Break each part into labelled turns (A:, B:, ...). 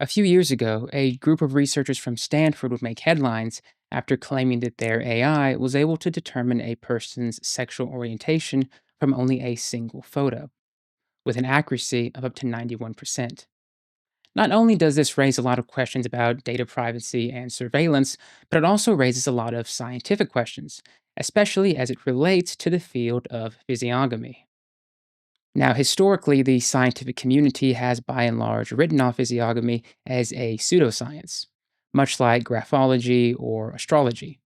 A: A few years ago, a group of researchers from Stanford would make headlines after claiming that their AI was able to determine a person's sexual orientation from only a single photo, with an accuracy of up to 91%. Not only does this raise a lot of questions about data privacy and surveillance, but it also raises a lot of scientific questions, especially as it relates to the field of physiognomy. Now, historically, the scientific community has by and large written off physiognomy as a pseudoscience, much like graphology or astrology.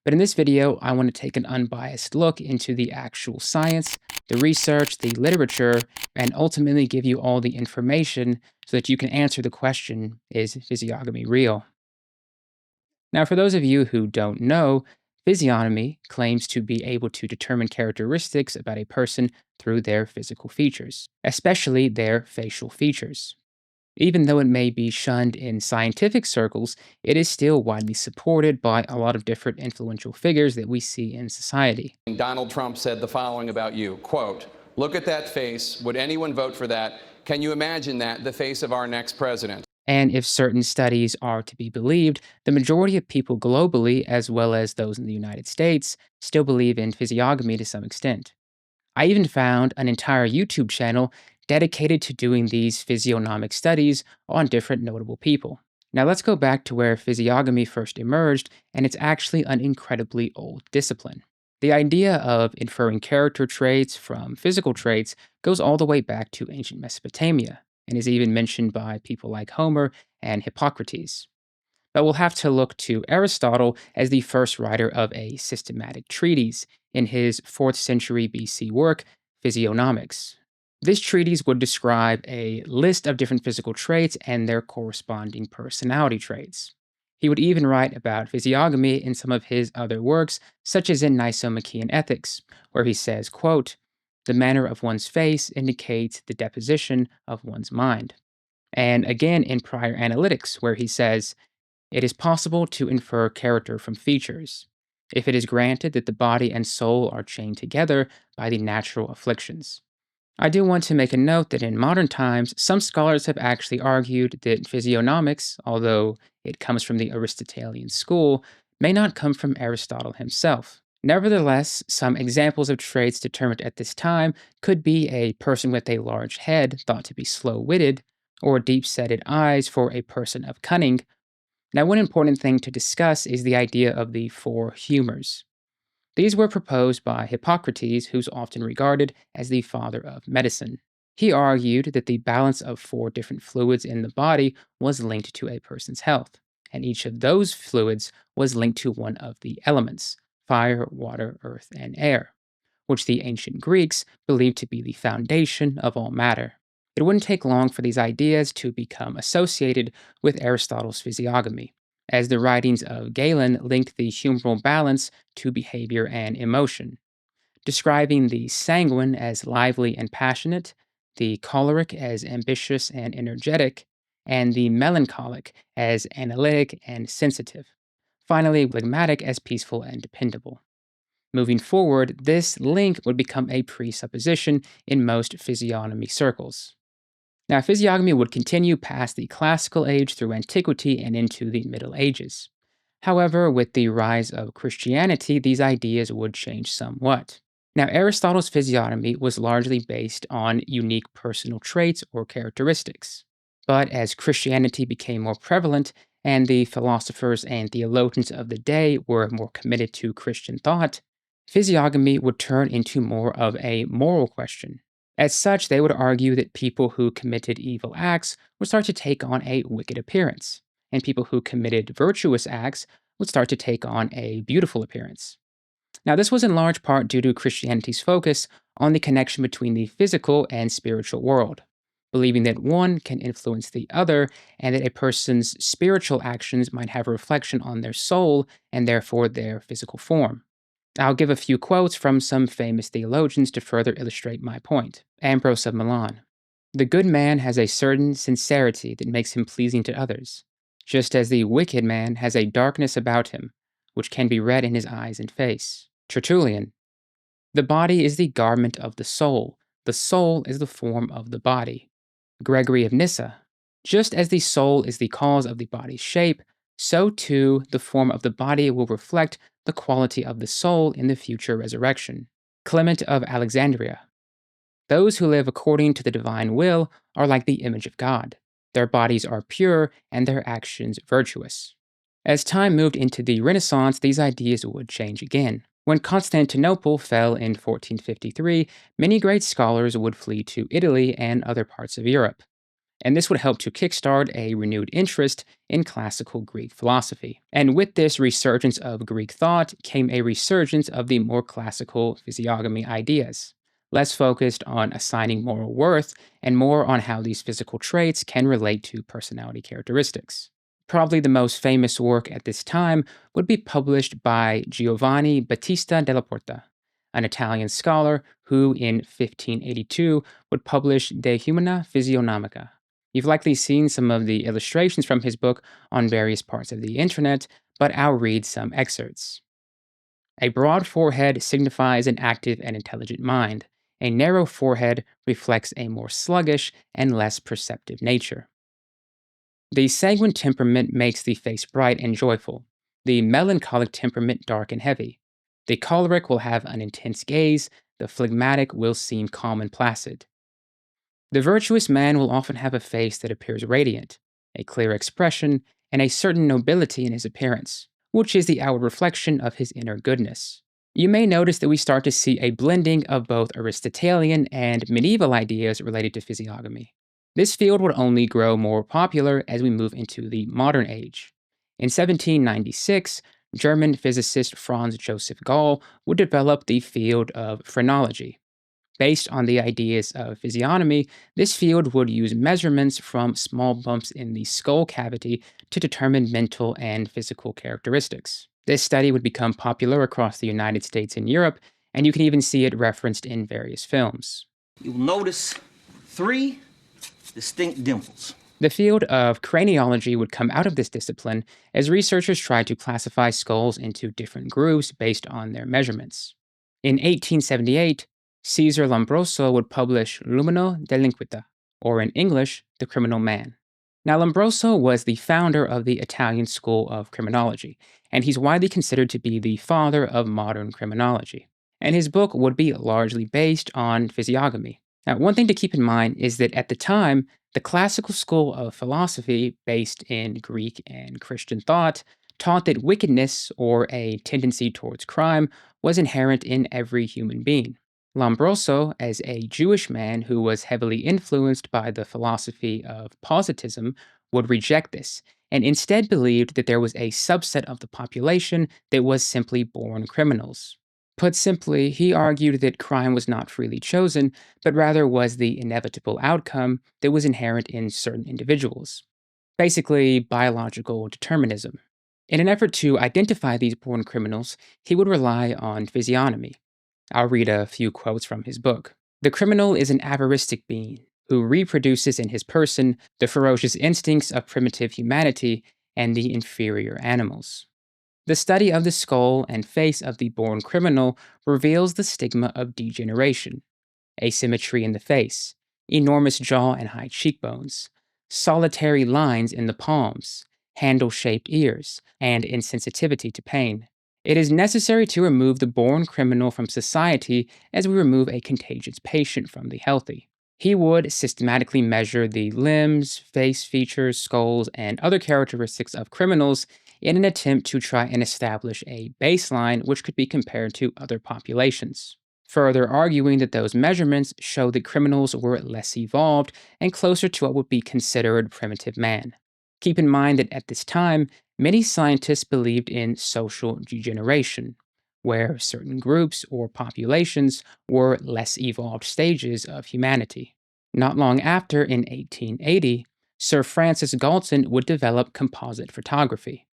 A: But in this video, I want to take an unbiased look into the actual science, the research, the literature, and ultimately give you all the information so that you can answer the question, is physiognomy real? Now, for those of you who don't know, physiognomy claims to be able to determine characteristics about a person through their physical features, especially their facial features. Even though it may be shunned in scientific circles, it is still widely supported by a lot of different influential figures that we see in society.
B: Donald Trump said the following about you, quote, "Look at that face. Would anyone vote for that? Can you imagine that, the face of our next president?"
A: And if certain studies are to be believed, the majority of people globally, as well as those in the United States, still believe in physiognomy to some extent. I even found an entire YouTube channel dedicated to doing these physiognomic studies on different notable people. Now let's go back to where physiognomy first emerged, and it's actually an incredibly old discipline. The idea of inferring character traits from physical traits goes all the way back to ancient Mesopotamia, and is even mentioned by people like Homer and Hippocrates. But we'll have to look to Aristotle as the first writer of a systematic treatise in his 4th century BC work, Physiognomics. This treatise would describe a list of different physical traits and their corresponding personality traits. He would even write about physiognomy in some of his other works, such as in Nicomachean Ethics, where he says, quote, "The manner of one's face indicates the deposition of one's mind." And again in Prior Analytics, where he says, "It is possible to infer character from features, if it is granted that the body and soul are chained together by the natural afflictions." I do want to make a note that in modern times, some scholars have actually argued that physiognomics, although it comes from the Aristotelian school, may not come from Aristotle himself. Nevertheless, some examples of traits determined at this time could be a person with a large head thought to be slow witted, or deep setted eyes for a person of cunning. Now, one important thing to discuss is the idea of the four humors. These were proposed by Hippocrates, who's often regarded as the father of medicine. He argued that the balance of four different fluids in the body was linked to a person's health, and each of those fluids was linked to one of the elements: fire, water, earth, and air, which the ancient Greeks believed to be the foundation of all matter. It wouldn't take long for these ideas to become associated with Aristotle's physiognomy, as the writings of Galen linked the humoral balance to behavior and emotion, describing the sanguine as lively and passionate, the choleric as ambitious and energetic, and the melancholic as analytic and sensitive. Finally, phlegmatic as peaceful and dependable. Moving forward, this link would become a presupposition in most physiognomy circles. Now, physiognomy would continue past the classical age through antiquity and into the Middle Ages. However, with the rise of Christianity, these ideas would change somewhat. Now, Aristotle's physiognomy was largely based on unique personal traits or characteristics. But as Christianity became more prevalent and the philosophers and theologians of the day were more committed to Christian thought, physiognomy would turn into more of a moral question. As such, they would argue that people who committed evil acts would start to take on a wicked appearance, and people who committed virtuous acts would start to take on a beautiful appearance. Now, this was in large part due to Christianity's focus on the connection between the physical and spiritual world, believing that one can influence the other and that a person's spiritual actions might have a reflection on their soul and therefore their physical form. I'll give a few quotes from some famous theologians to further illustrate my point. Ambrose of Milan. "The good man has a certain sincerity that makes him pleasing to others, just as the wicked man has a darkness about him, which can be read in his eyes and face." Tertullian. "The body is the garment of the soul is the form of the body." Gregory of Nyssa. Just as the soul is the cause of the body's shape, so too the form of the body will reflect the quality of the soul in the future resurrection. Clement of Alexandria. Those who live according to the divine will are like the image of God. Their bodies are pure and their actions virtuous. As time moved into the Renaissance, these ideas would change again. When Constantinople fell in 1453, many great scholars would flee to Italy and other parts of Europe, and this would help to kickstart a renewed interest in classical Greek philosophy. And with this resurgence of Greek thought came a resurgence of the more classical physiognomy ideas, less focused on assigning moral worth and more on how these physical traits can relate to personality characteristics. Probably the most famous work at this time would be published by Giovanni Battista della Porta, an Italian scholar who in 1582 would publish De Humana Physiognomica. You've likely seen some of the illustrations from his book on various parts of the internet, but I'll read some excerpts. A broad forehead signifies an active and intelligent mind. A narrow forehead reflects a more sluggish and less perceptive nature. The sanguine temperament makes the face bright and joyful, the melancholic temperament dark and heavy. The choleric will have an intense gaze, the phlegmatic will seem calm and placid. The virtuous man will often have a face that appears radiant, a clear expression, and a certain nobility in his appearance, which is the outward reflection of his inner goodness. You may notice that we start to see a blending of both Aristotelian and medieval ideas related to physiognomy. This field would only grow more popular as we move into the modern age. In 1796, German physicist Franz Joseph Gall would develop the field of phrenology. Based on the ideas of physiognomy, this field would use measurements from small bumps in the skull cavity to determine mental and physical characteristics. This study would become popular across the United States and Europe, and you can even see it referenced in various films.
C: You'll notice 3 distinct dimples.
A: The field of craniology would come out of this discipline as researchers tried to classify skulls into different groups based on their measurements. In 1878, Caesar Lombroso would publish Lumino Delinquita, or in English, The Criminal Man. Now, Lombroso was the founder of the Italian school of criminology, and he's widely considered to be the father of modern criminology. And his book would be largely based on physiognomy. Now, one thing to keep in mind is that at the time, the classical school of philosophy, based in Greek and Christian thought, taught that wickedness, or a tendency towards crime, was inherent in every human being. Lombroso, as a Jewish man who was heavily influenced by the philosophy of positivism, would reject this and instead believed that there was a subset of the population that was simply born criminals. Put simply, he argued that crime was not freely chosen, but rather was the inevitable outcome that was inherent in certain individuals. Basically, biological determinism. In an effort to identify these born criminals, he would rely on physiognomy. I'll read a few quotes from his book. The criminal is an avaristic being who reproduces in his person the ferocious instincts of primitive humanity and the inferior animals. The study of the skull and face of the born criminal reveals the stigma of degeneration, asymmetry in the face, enormous jaw and high cheekbones, solitary lines in the palms, handle shaped ears, and insensitivity to pain. It is necessary to remove the born criminal from society as we remove a contagious patient from the healthy. He would systematically measure the limbs, face features, skulls, and other characteristics of criminals in an attempt to try and establish a baseline which could be compared to other populations, further arguing that those measurements show that criminals were less evolved and closer to what would be considered primitive man. Keep in mind that at this time, many scientists believed in social degeneration, where certain groups or populations were less evolved stages of humanity. Not long after, in 1880, Sir Francis Galton would develop composite photography,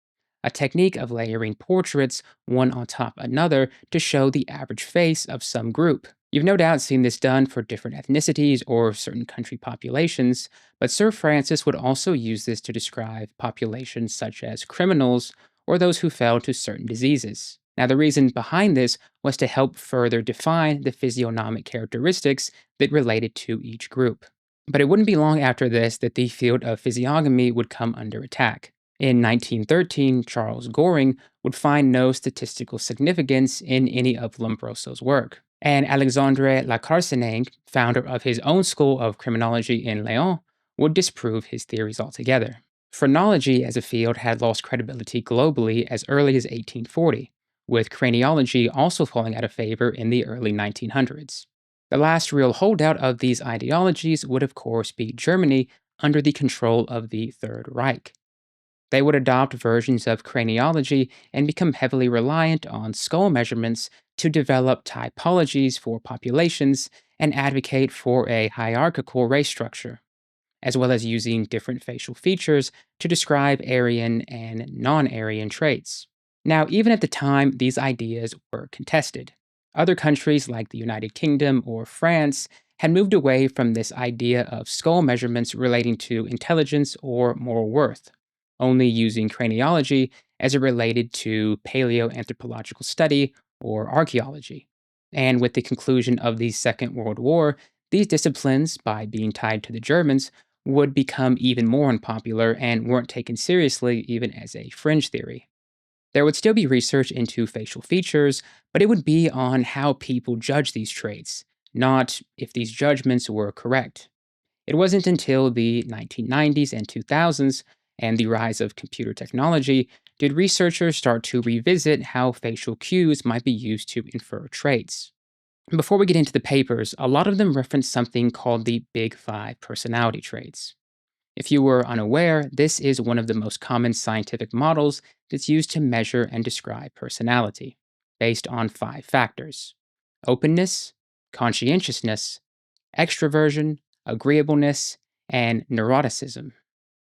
A: a technique of layering portraits one on top another to show the average face of some group. You've no doubt seen this done for different ethnicities or certain country populations, but Sir Francis would also use this to describe populations such as criminals or those who fell to certain diseases. Now, the reason behind this was to help further define the physiognomic characteristics that related to each group. But it wouldn't be long after this that the field of physiognomy would come under attack. In 1913, Charles Goring would find no statistical significance in any of Lombroso's work. And Alexandre Lacarseneng, founder of his own school of criminology in Lyon, would disprove his theories altogether. Phrenology as a field had lost credibility globally as early as 1840, with craniology also falling out of favor in the early 1900s. The last real holdout of these ideologies would, of course, be Germany under the control of the Third Reich. They would adopt versions of craniology and become heavily reliant on skull measurements to develop typologies for populations and advocate for a hierarchical race structure, as well as using different facial features to describe Aryan and non Aryan traits. Now, even at the time, these ideas were contested. Other countries like the United Kingdom or France had moved away from this idea of skull measurements relating to intelligence or moral worth, only using craniology as it related to paleoanthropological study or archaeology. And with the conclusion of the Second World War, these disciplines, by being tied to the Germans, would become even more unpopular and weren't taken seriously even as a fringe theory. There would still be research into facial features, but it would be on how people judge these traits, not if these judgments were correct. It wasn't until the 1990s and 2000s and the rise of computer technology did researchers start to revisit how facial cues might be used to infer traits. Before we get into the papers, a lot of them reference something called the Big Five personality traits. If you were unaware, this is one of the most common scientific models that's used to measure and describe personality, based on five factors: openness, conscientiousness, extroversion, agreeableness, and neuroticism.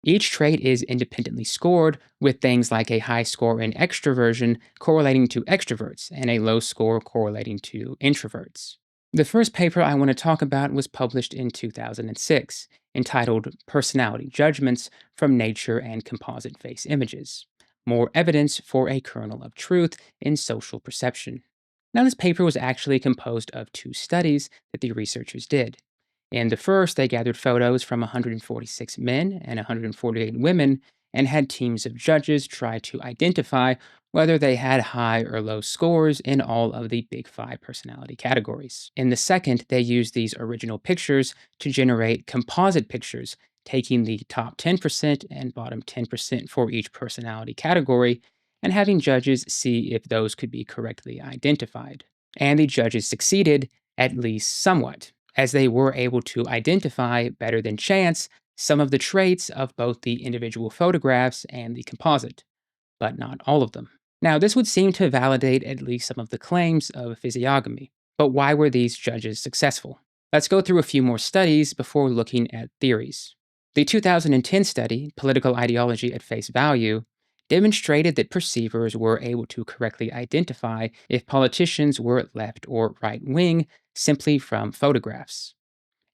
A: Each trait is independently scored, with things like a high score in extroversion correlating to extroverts and a low score correlating to introverts. The first paper I want to talk about was published in 2006, entitled Personality Judgments from Nature and Composite Face Images: More Evidence for a Kernel of Truth in Social Perception. Now, this paper was actually composed of two studies that the researchers did. In the first, they gathered photos from 146 men and 148 women and had teams of judges try to identify whether they had high or low scores in all of the Big Five personality categories. In the second, they used these original pictures to generate composite pictures, taking the top 10% and bottom 10% for each personality category and having judges see if those could be correctly identified. And the judges succeeded, at least somewhat, as they were able to identify better than chance some of the traits of both the individual photographs and the composite, but not all of them. Now, this would seem to validate at least some of the claims of physiognomy. But why were these judges successful? Let's go through a few more studies before looking at theories. The 2010 study, Political Ideology at Face Value, demonstrated that perceivers were able to correctly identify if politicians were left or right wing simply from photographs.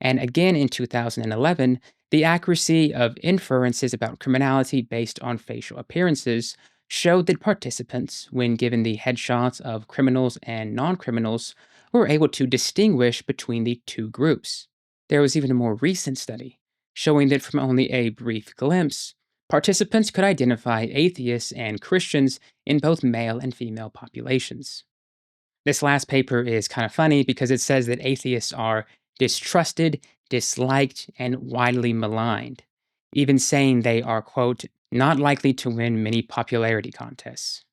A: And again in 2011, the accuracy of inferences about criminality based on facial appearances showed that participants, when given the headshots of criminals and non criminals, were able to distinguish between the two groups. There was even a more recent study showing that from only a brief glimpse, participants could identify atheists and Christians in both male and female populations. This last paper is kind of funny because it says that atheists are distrusted, disliked, and widely maligned, even saying they are, quote, not likely to win many popularity contests.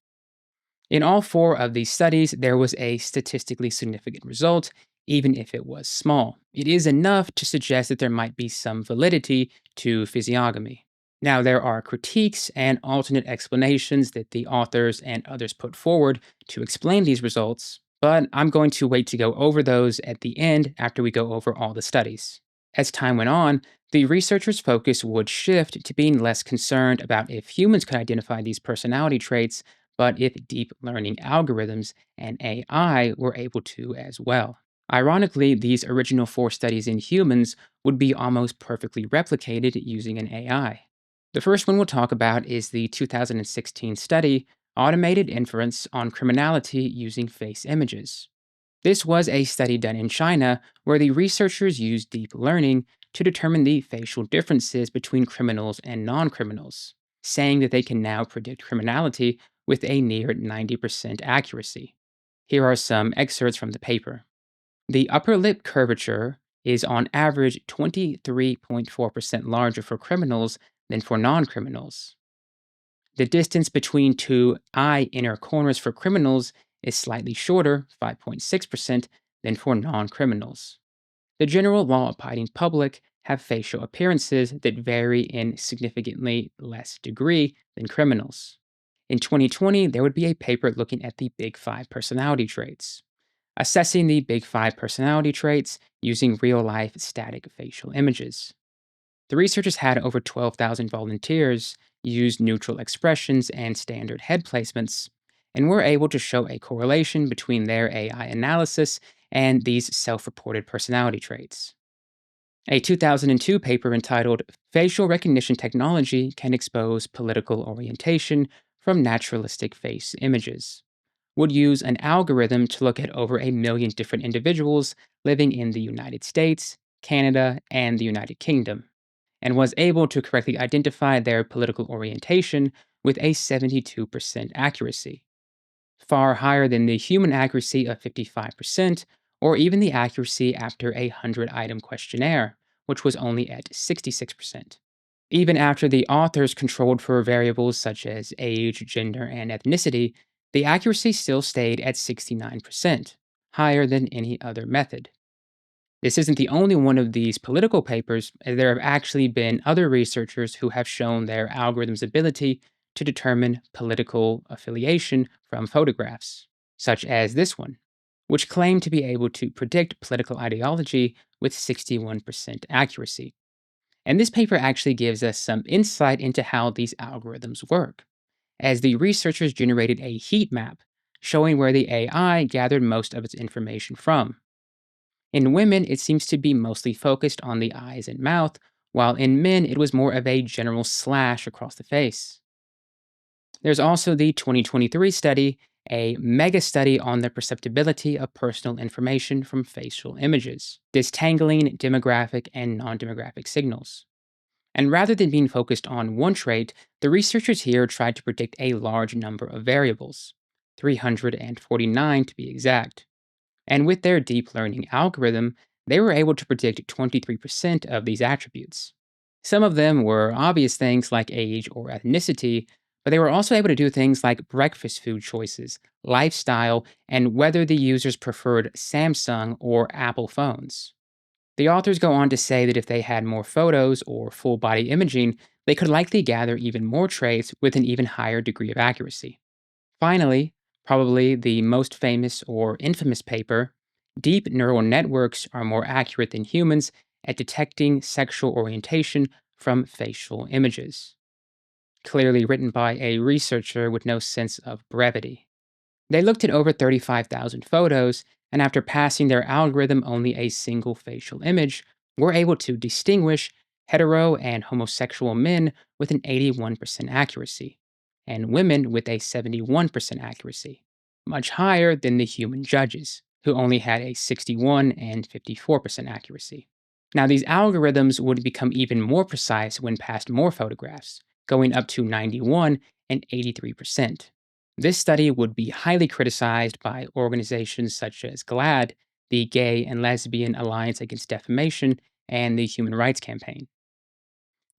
A: In all four of these studies, there was a statistically significant result, even if it was small. It is enough to suggest that there might be some validity to physiognomy. Now, there are critiques and alternate explanations that the authors and others put forward to explain these results, but I'm going to wait to go over those at the end after we go over all the studies. As time went on, the researchers' focus would shift to being less concerned about if humans could identify these personality traits, but if deep learning algorithms and AI were able to as well. Ironically, these original four studies in humans would be almost perfectly replicated using an AI. The first one we'll talk about is the 2016 study, Automated Inference on Criminality Using Face Images. This was a study done in China where the researchers used deep learning to determine the facial differences between criminals and non criminals, saying that they can now predict criminality with a near 90% accuracy. Here are some excerpts from the paper. The upper lip curvature is on average 23.4% larger for criminals than for non criminals. The distance between two eye inner corners for criminals is slightly shorter, 5.6%, than for non criminals. The general law abiding public have facial appearances that vary in significantly less degree than criminals. In 2020, there would be a paper looking at the Big Five personality traits, assessing the Big Five personality traits using real life static facial images. The researchers had over 12,000 volunteers use neutral expressions and standard head placements, and were able to show a correlation between their AI analysis and these self reported personality traits. A 2002 paper entitled Facial Recognition Technology Can Expose Political Orientation from Naturalistic Face Images would use an algorithm to look at over 1 million different individuals living in the United States, Canada, and the United Kingdom, and was able to correctly identify their political orientation with a 72% accuracy, far higher than the human accuracy of 55%, or even the accuracy after a 100-item questionnaire, which was only at 66%. Even after the authors controlled for variables such as age, gender, and ethnicity, the accuracy still stayed at 69%, higher than any other method. This isn't the only one of these political papers, as there have actually been other researchers who have shown their algorithm's ability to determine political affiliation from photographs, such as this one, which claimed to be able to predict political ideology with 61% accuracy. And this paper actually gives us some insight into how these algorithms work, as the researchers generated a heat map showing where the AI gathered most of its information from. In women, it seems to be mostly focused on the eyes and mouth, while in men, it was more of a general slash across the face. There's also the 2023 study, a mega study on the perceptibility of personal information from facial images, distangling demographic and non demographic signals. And rather than being focused on one trait, the researchers here tried to predict a large number of variables, 349 to be exact. And with their deep learning algorithm, they were able to predict 23% of these attributes. Some of them were obvious things like age or ethnicity, but they were also able to do things like breakfast food choices, lifestyle, and whether the users preferred Samsung or Apple phones. The authors go on to say that if they had more photos or full body imaging, they could likely gather even more traits with an even higher degree of accuracy. Finally, probably the most famous or infamous paper, deep neural networks are more accurate than humans at detecting sexual orientation from facial images. Clearly written by a researcher with no sense of brevity. They looked at over 35,000 photos, and after passing their algorithm only a single facial image, were able to distinguish hetero and homosexual men with an 81% accuracy, and women with a 71% accuracy, much higher than the human judges, who only had a 61 and 54% accuracy. Now, these algorithms would become even more precise when passed more photographs, going up to 91 and 83%. This study would be highly criticized by organizations such as GLAAD, the Gay and Lesbian Alliance Against Defamation, and the Human Rights Campaign.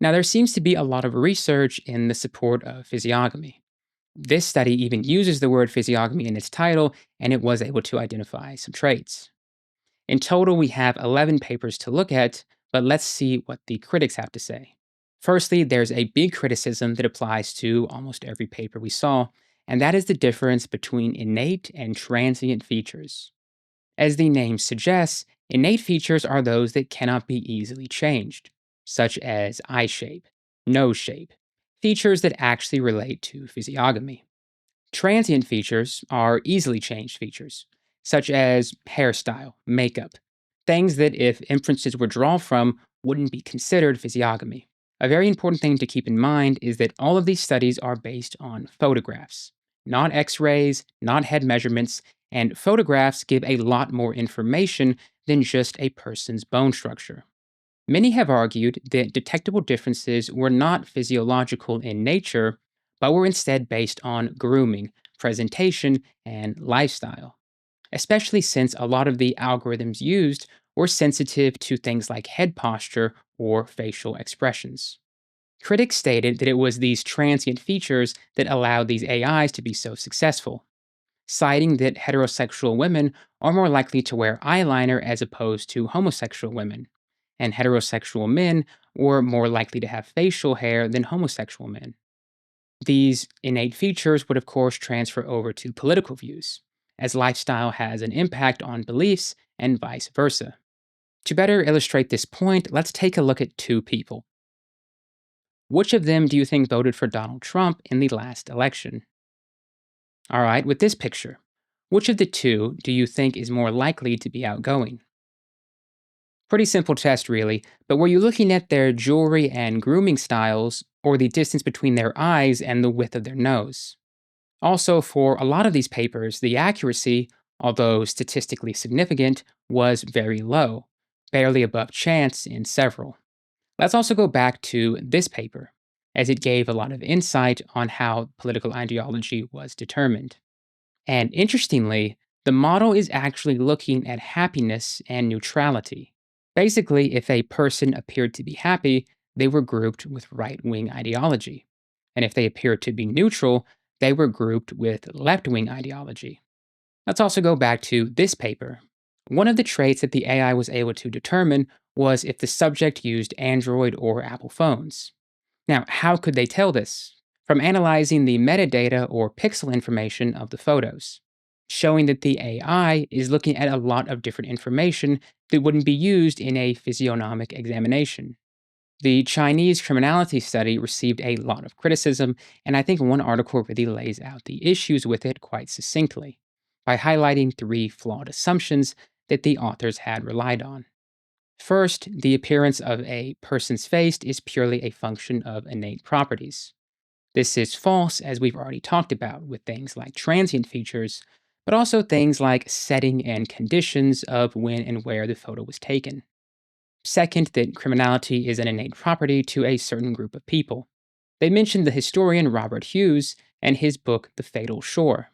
A: Now, there seems to be a lot of research in the support of physiognomy. This study even uses the word physiognomy in its title, and it was able to identify some traits. In total, we have 11 papers to look at, but let's see what the critics have to say. Firstly, there's a big criticism that applies to almost every paper we saw, and that is the difference between innate and transient features. As the name suggests, innate features are those that cannot be easily changed, such as eye shape, nose shape, features that actually relate to physiognomy. Transient features are easily changed features, such as hairstyle, makeup, things that if inferences were drawn from wouldn't be considered physiognomy. A very important thing to keep in mind is that all of these studies are based on photographs, not x rays, not head measurements, and photographs give a lot more information than just a person's bone structure. Many have argued that detectable differences were not physiological in nature, but were instead based on grooming, presentation, and lifestyle, especially since a lot of the algorithms used were sensitive to things like head posture or facial expressions. Critics stated that it was these transient features that allowed these AIs to be so successful, citing that heterosexual women are more likely to wear eyeliner as opposed to homosexual women, and heterosexual men were more likely to have facial hair than homosexual men. These innate features would, of course, transfer over to political views, as lifestyle has an impact on beliefs and vice versa. To better illustrate this point, let's take a look at two people. Which of them do you think voted for Donald Trump in the last election? All right, with this picture, which of the two do you think is more likely to be outgoing? Pretty simple test, really, but were you looking at their jewelry and grooming styles, or the distance between their eyes and the width of their nose? Also, for a lot of these papers, the accuracy, although statistically significant, was very low, barely above chance in several. Let's also go back to this paper, as it gave a lot of insight on how political ideology was determined. And interestingly, the model is actually looking at happiness and neutrality. Basically, if a person appeared to be happy, they were grouped with right wing ideology. And if they appeared to be neutral, they were grouped with left wing ideology. Let's also go back to this paper. One of the traits that the AI was able to determine was if the subject used Android or Apple phones. Now, how could they tell this? From analyzing the metadata or pixel information of the photos, showing that the AI is looking at a lot of different information that wouldn't be used in a physiognomic examination. The Chinese criminality study received a lot of criticism, and I think one article really lays out the issues with it quite succinctly by highlighting three flawed assumptions that the authors had relied on. First, the appearance of a person's face is purely a function of innate properties. This is false, as we've already talked about, with things like transient features, but also things like setting and conditions of when and where the photo was taken. Second, that criminality is an innate property to a certain group of people. They mentioned the historian Robert Hughes and his book, The Fatal Shore.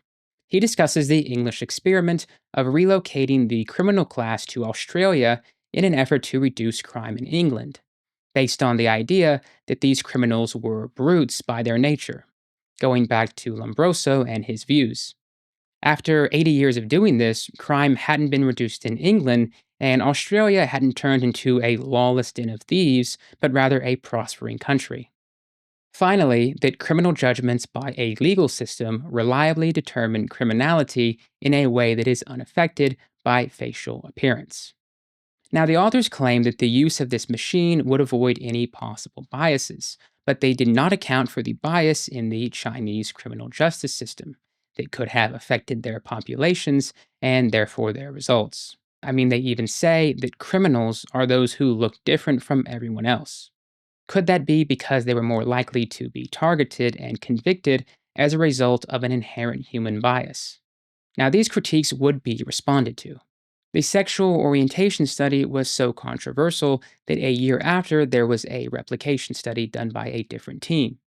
A: He discusses the English experiment of relocating the criminal class to Australia in an effort to reduce crime in England, based on the idea that these criminals were brutes by their nature, going back to Lombroso and his views. After 80 years of doing this, crime hadn't been reduced in England, and Australia hadn't turned into a lawless den of thieves, but rather a prospering country. Finally, that criminal judgments by a legal system reliably determine criminality in a way that is unaffected by facial appearance. Now, the authors claim that the use of this machine would avoid any possible biases, but they did not account for the bias in the Chinese criminal justice system that could have affected their populations and therefore their results. I mean, they even say that criminals are those who look different from everyone else. Could that be because they were more likely to be targeted and convicted as a result of an inherent human bias? Now, these critiques would be responded to. The sexual orientation study was so controversial that a year after, there was a replication study done by a different team.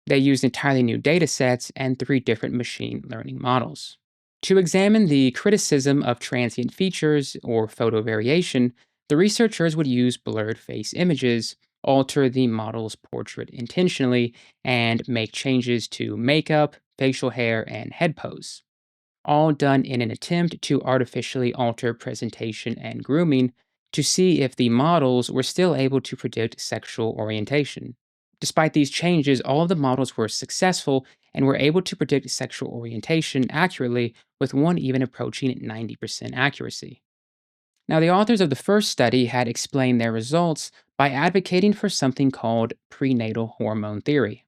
A: They used entirely new data sets and three different machine learning models. To examine the criticism of transient features or photo variation, the researchers would use blurred face images, alter the model's portrait intentionally, and make changes to makeup, facial hair, and head pose, all done in an attempt to artificially alter presentation and grooming to see if the models were still able to predict sexual orientation. Despite these changes, all of the models were successful and were able to predict sexual orientation accurately, with one even approaching 90% accuracy. Now, the authors of the first study had explained their results by advocating for something called prenatal hormone theory.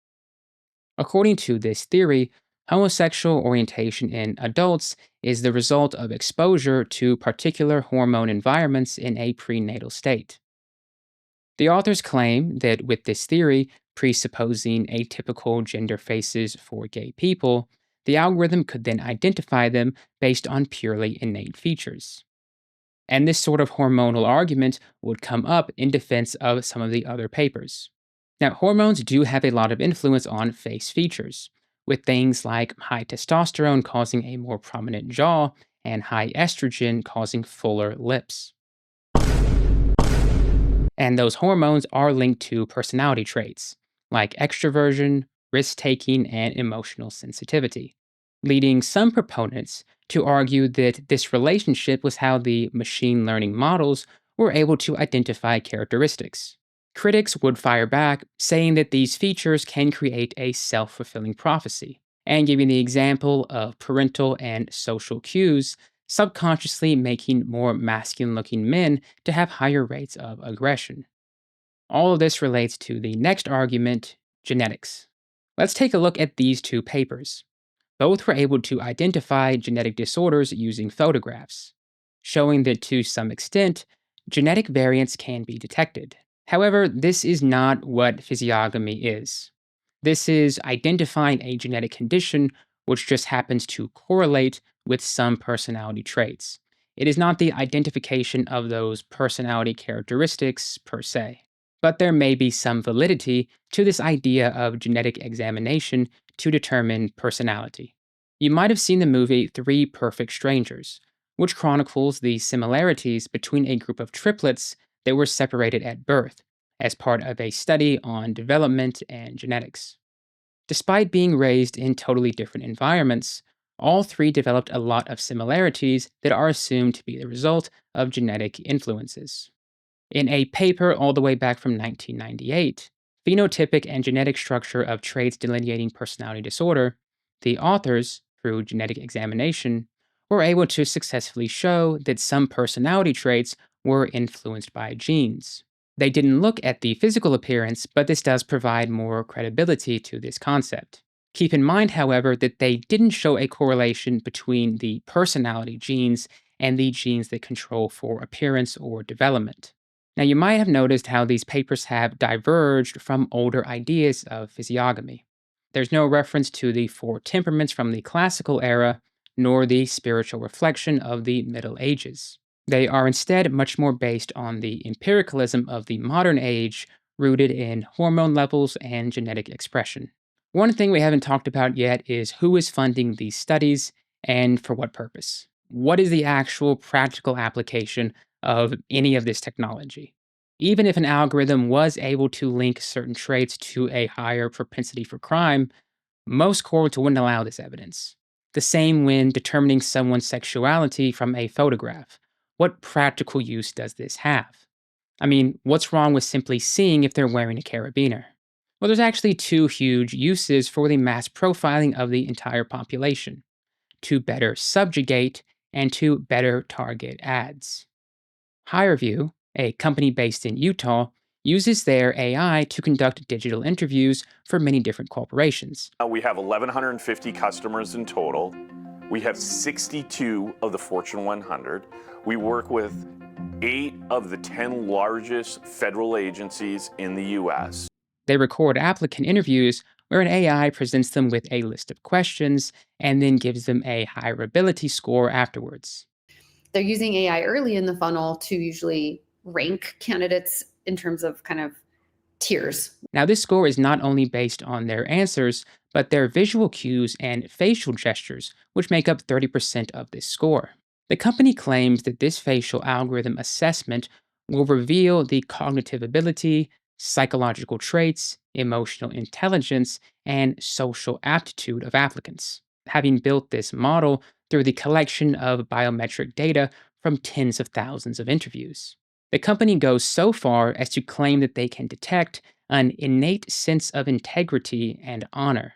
A: According to this theory, homosexual orientation in adults is the result of exposure to particular hormone environments in a prenatal state. The authors claim that with this theory, presupposing atypical gender faces for gay people, the algorithm could then identify them based on purely innate features. And this sort of hormonal argument would come up in defense of some of the other papers. Now, hormones do have a lot of influence on face features, with things like high testosterone causing a more prominent jaw and high estrogen causing fuller lips. And those hormones are linked to personality traits like extroversion, risk taking, and emotional sensitivity, leading some proponents to argue that this relationship was how the machine learning models were able to identify characteristics. Critics would fire back, saying that these features can create a self fulfilling prophecy, and giving the example of parental and social cues subconsciously making more masculine looking men to have higher rates of aggression. All of this relates to the next argument, genetics. Let's take a look at these two papers. Both were able to identify genetic disorders using photographs, showing that to some extent, genetic variants can be detected. However, this is not what physiognomy is. This is identifying a genetic condition which just happens to correlate with some personality traits. It is not the identification of those personality characteristics per se. But there may be some validity to this idea of genetic examination to determine personality. You might have seen the movie Three Perfect Strangers, which chronicles the similarities between a group of triplets that were separated at birth as part of a study on development and genetics. Despite being raised in totally different environments, all three developed a lot of similarities that are assumed to be the result of genetic influences. In a paper all the way back from 1998, Phenotypic and Genetic Structure of Traits Delineating Personality Disorder, the authors, through genetic examination, were able to successfully show that some personality traits were influenced by genes. They didn't look at the physical appearance, but this does provide more credibility to this concept. Keep in mind, however, that they didn't show a correlation between the personality genes and the genes that control for appearance or development. Now, you might have noticed how these papers have diverged from older ideas of physiognomy. There's no reference to the four temperaments from the classical era, nor the spiritual reflection of the Middle Ages. They are instead much more based on the empiricalism of the modern age, rooted in hormone levels and genetic expression. One thing we haven't talked about yet is who is funding these studies and for what purpose. What is the actual practical application of any of this technology? Even if an algorithm was able to link certain traits to a higher propensity for crime, most courts wouldn't allow this evidence. The same when determining someone's sexuality from a photograph. What practical use does this have? I mean, what's wrong with simply seeing if they're wearing a carabiner? Well, there's actually two huge uses for the mass profiling of the entire population: to better subjugate and to better target ads. HireVue, a company based in Utah, uses their AI to conduct digital interviews for many different corporations.
D: We have 1,150 customers in total. We have 62 of the Fortune 100. We work with 8 of the 10 largest federal agencies in the US.
A: They record applicant interviews where an AI presents them with a list of questions and then gives them a hireability score afterwards.
E: They're using AI early in the funnel to usually rank candidates in terms of kind of tiers.
A: Now, this score is not only based on their answers, but their visual cues and facial gestures, which make up 30% of this score. The company claims that this facial algorithm assessment will reveal the cognitive ability, psychological traits, emotional intelligence, and social aptitude of applicants, having built this model through the collection of biometric data from tens of thousands of interviews. The company goes so far as to claim that they can detect an innate sense of integrity and honor.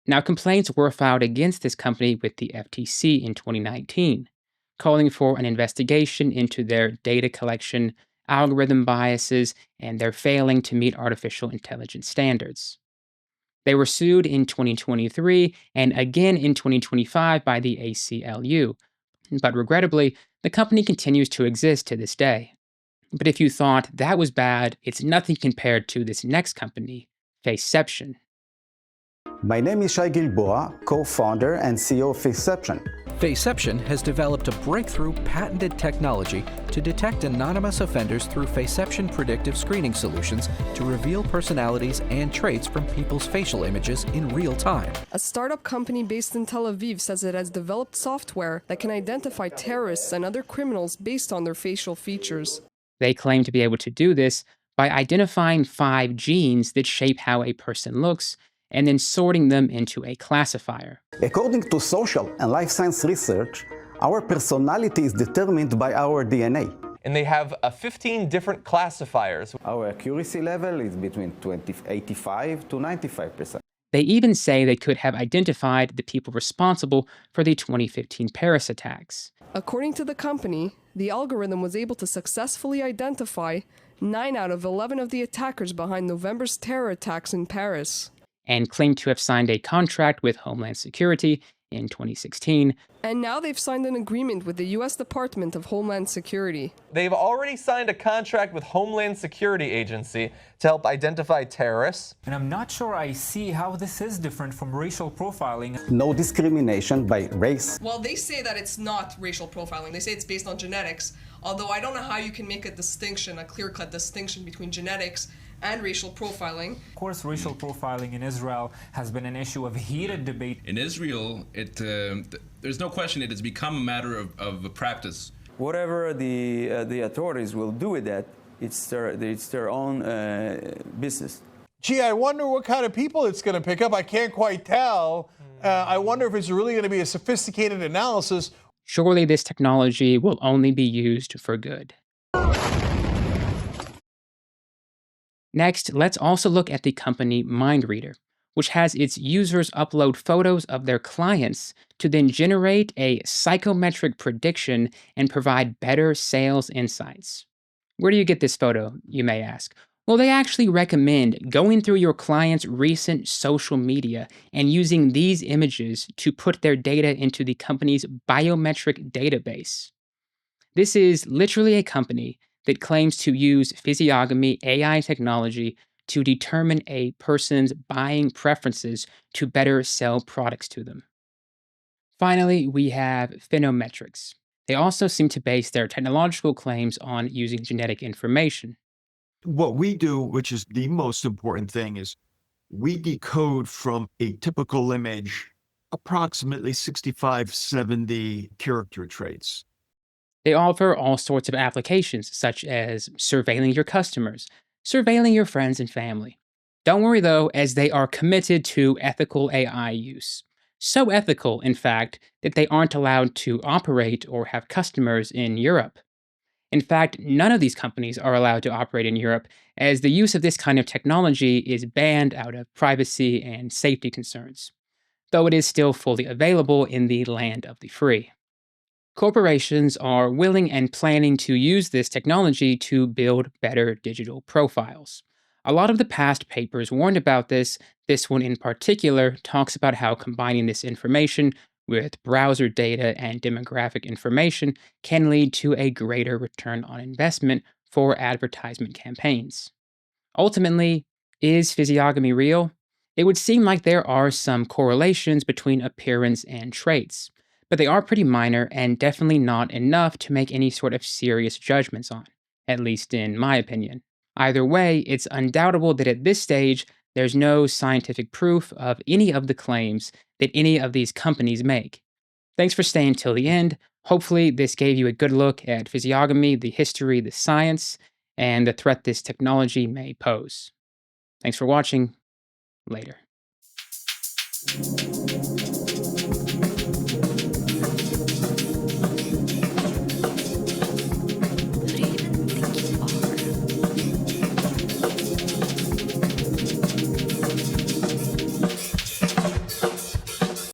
A: Now, complaints were filed against this company with the FTC in 2019, calling for an investigation into their data collection, algorithm biases, and their failing to meet artificial intelligence standards. They were sued in 2023 and again in 2025 by the ACLU, but regrettably, the company continues to exist to this day. But if you thought that was bad, it's nothing compared to this next company, Faceception.
F: My name is Shai Gilboa, co-founder and CEO of Physiognomy. Faceception has developed a breakthrough patented technology to detect anonymous offenders through faceception predictive screening solutions to reveal personalities and traits from people's facial images in real time.
G: A startup company based in Tel Aviv says it has developed software that can identify terrorists and other criminals based on their facial features.
A: They claim to be able to do this by identifying 5 genes that shape how a person looks and then sorting them into a classifier.
H: According to social and life science research, our personality is determined by our DNA.
I: And they have 15 different classifiers.
H: Our accuracy level is between 85 to 95%.
A: They even say they could have identified the people responsible for the 2015 Paris attacks.
G: According to the company, the algorithm was able to successfully identify 9 out of 11 of the attackers behind November's terror attacks in Paris.
A: And claimed to have signed a contract with Homeland Security in 2016.
G: And now they've signed an agreement with the U.S. Department of Homeland Security.
I: They've already signed a contract with Homeland Security Agency to help identify terrorists.
J: And I'm not sure I see how this is different from racial profiling.
H: No discrimination by race.
G: Well, they say that it's not racial profiling. They say it's based on genetics, although I don't know how you can make a distinction, a clear-cut distinction between genetics and racial profiling.
J: Of course, racial profiling in Israel has been an issue of heated debate.
K: In Israel, there's no question it has become a matter of practice.
L: Whatever the authorities will do with that, it's their own business.
M: Gee, I wonder what kind of people it's going to pick up. I can't quite tell. I wonder if it's really going to be a sophisticated analysis.
A: Surely this technology will only be used for good. Next, let's also look at the company MindReader, which has its users upload photos of their clients to then generate a psychometric prediction and provide better sales insights. Where do you get this photo, you may ask? Well, they actually recommend going through your client's recent social media and using these images to put their data into the company's biometric database. This is literally a company that claims to use Physiognomy AI technology to determine a person's buying preferences to better sell products to them. Finally, we have Phenometrics. They also seem to base their technological claims on using genetic information.
N: What we do, which is the most important thing, is we decode from a typical image approximately 65, 70 character traits.
A: They offer all sorts of applications, such as surveilling your customers, surveilling your friends and family. Don't worry though, as they are committed to ethical AI use. So ethical, in fact, that they aren't allowed to operate or have customers in Europe. In fact, none of these companies are allowed to operate in Europe, as the use of this kind of technology is banned out of privacy and safety concerns, though it is still fully available in the land of the free. Corporations are willing and planning to use this technology to build better digital profiles. A lot of the past papers warned about this. This one in particular talks about how combining this information with browser data and demographic information can lead to a greater return on investment for advertisement campaigns. Ultimately, is physiognomy real? It would seem like there are some correlations between appearance and traits, but they are pretty minor and definitely not enough to make any sort of serious judgments on, at least in my opinion. Either way, it's undoubtable that at this stage, there's no scientific proof of any of the claims that any of these companies make. Thanks for staying till the end. Hopefully, this gave you a good look at physiognomy, the history, the science, and the threat this technology may pose. Thanks for watching. Later.